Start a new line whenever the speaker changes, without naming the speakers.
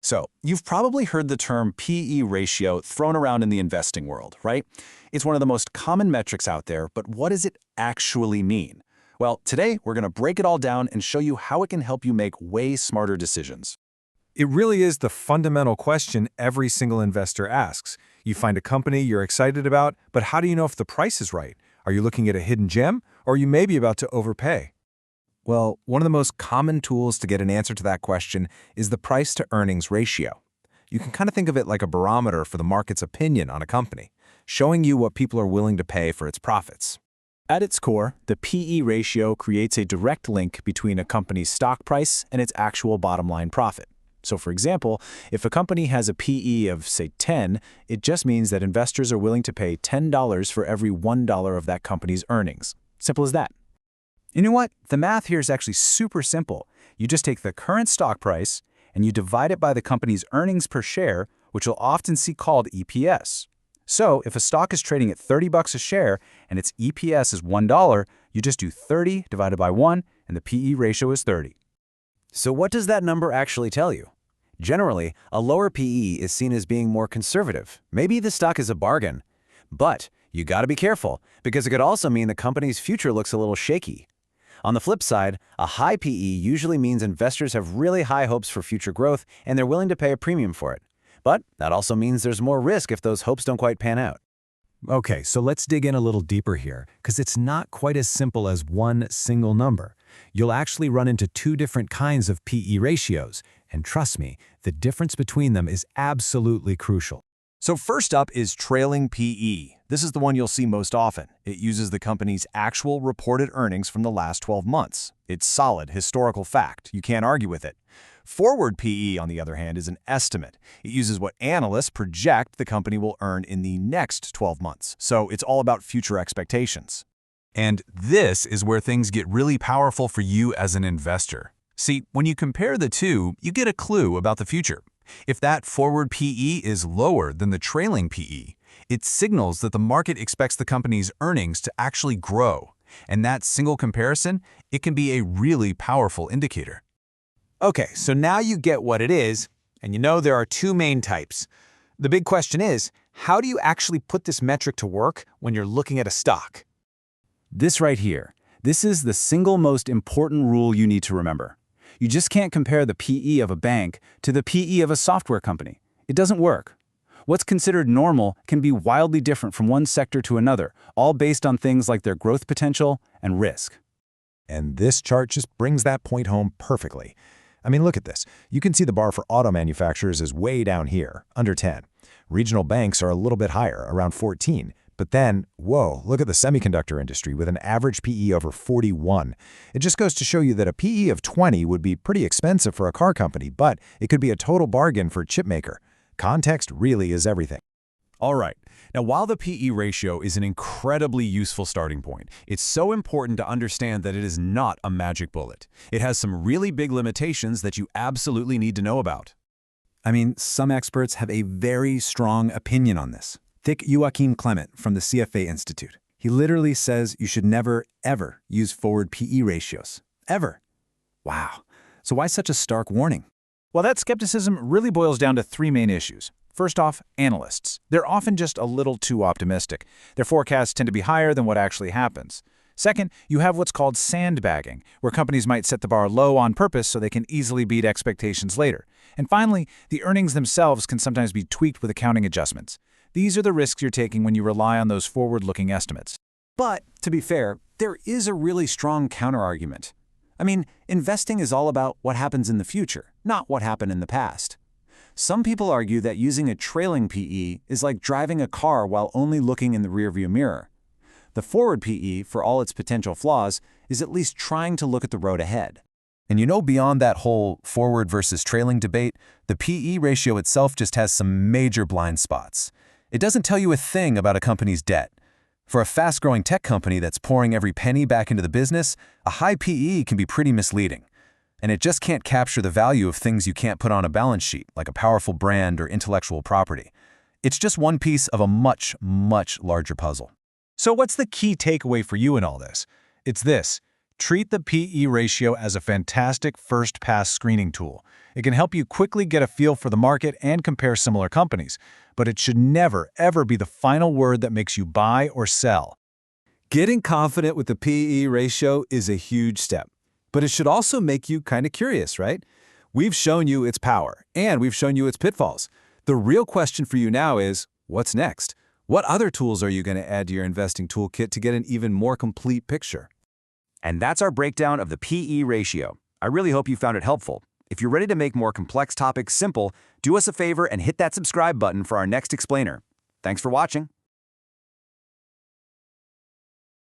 So, you've probably heard the term PE ratio thrown around in the investing world, right? It's one of the most common metrics out there, but what does it actually mean? Well, today we're going to break it all down and show you how it can help you make way smarter decisions.
It really is the fundamental question every single investor asks. You find a company you're excited about, but how do you know if the price is right? Are you looking at a hidden gem, or are you maybe about to overpay? Well, one of the most common tools to get an answer to that question is the price-to-earnings ratio. You can kind of think of it like a barometer for the market's opinion on a company, showing you what people are willing to pay for its profits.
At its core, the PE ratio creates a direct link between a company's stock price and its actual bottom-line profit. So for example, if a company has a PE of, say, 10, it just means that investors are willing to pay $10 for every $1 of that company's earnings. Simple as that. You know what? The math here is actually super simple. You just take the current stock price and you divide it by the company's earnings per share, which you'll often see called EPS. So if a stock is trading at $30 a share and its EPS is $1, you just do 30 divided by 1 and the PE ratio is 30.
So what does that number actually tell you? Generally, a lower PE is seen as being more conservative. Maybe the stock is a bargain. But you got to be careful, because it could also mean the company's future looks a little shaky. On the flip side, a high PE usually means investors have really high hopes for future growth and they're willing to pay a premium for it. But that also means there's more risk if those hopes don't quite pan out.
Okay, so let's dig in a little deeper here, because it's not quite as simple as one single number. You'll actually run into two different kinds of PE ratios, and trust me, the difference between them is absolutely crucial.
So first up is trailing PE. This is the one you'll see most often. It uses the company's actual reported earnings from the last 12 months. It's solid historical fact. You can't argue with it. Forward PE, on the other hand, is an estimate. It uses what analysts project the company will earn in the next 12 months. So it's all about future expectations.
And this is where things get really powerful for you as an investor. See, when you compare the two, you get a clue about the future. If that forward PE is lower than the trailing PE, it signals that the market expects the company's earnings to actually grow. And that single comparison, it can be a really powerful indicator.
Okay, so now you get what it is, and you know there are two main types. The big question is, how do you actually put this metric to work when you're looking at a stock?
This right here, this is the single most important rule you need to remember. You just can't compare the PE of a bank to the PE of a software company. It doesn't work. What's considered normal can be wildly different from one sector to another, all based on things like their growth potential and risk.
And this chart just brings that point home perfectly. I mean, look at this. You can see the bar for auto manufacturers is way down here, under 10. Regional banks are a little bit higher, around 14. But then, whoa, look at the semiconductor industry with an average PE over 41. It just goes to show you that a PE of 20 would be pretty expensive for a car company, but it could be a total bargain for a chip maker. Context really is everything.
All right. Now, while the PE ratio is an incredibly useful starting point, it's so important to understand that it is not a magic bullet. It has some really big limitations that you absolutely need to know about.
I mean, some experts have a very strong opinion on this. Take Joachim Clement from the CFA Institute. He literally says you should never, ever use forward PE ratios. Ever. Wow. So why such a stark warning? Well, that skepticism really boils down to three main issues. First off, analysts. They're often just a little too optimistic. Their forecasts tend to be higher than what actually happens. Second, you have what's called sandbagging, where companies might set the bar low on purpose so they can easily beat expectations later. And finally, the earnings themselves can sometimes be tweaked with accounting adjustments. These are the risks you're taking when you rely on those forward-looking estimates. But, to be fair, there is a really strong counterargument. I mean, investing is all about what happens in the future, not what happened in the past. Some people argue that using a trailing PE is like driving a car while only looking in the rearview mirror. The forward PE, for all its potential flaws, is at least trying to look at the road ahead.
And you know, beyond that whole forward versus trailing debate, the PE ratio itself just has some major blind spots. It doesn't tell you a thing about a company's debt. For a fast-growing tech company that's pouring every penny back into the business, a high PE can be pretty misleading. And it just can't capture the value of things you can't put on a balance sheet, like a powerful brand or intellectual property. It's just one piece of a much, much larger puzzle.
So what's the key takeaway for you in all this? It's this.
Treat the PE ratio as a fantastic first-pass screening tool. It can help you quickly get a feel for the market and compare similar companies, but it should never, ever be the final word that makes you buy or sell.
Getting confident with the PE ratio is a huge step, but it should also make you kind of curious, right? We've shown you its power, and we've shown you its pitfalls. The real question for you now is, what's next? What other tools are you going to add to your investing toolkit to get an even more complete picture?
And that's our breakdown of the PE ratio. I really hope you found it helpful. If you're ready to make more complex topics simple, do us a favor and hit that subscribe button for our next explainer. Thanks for watching.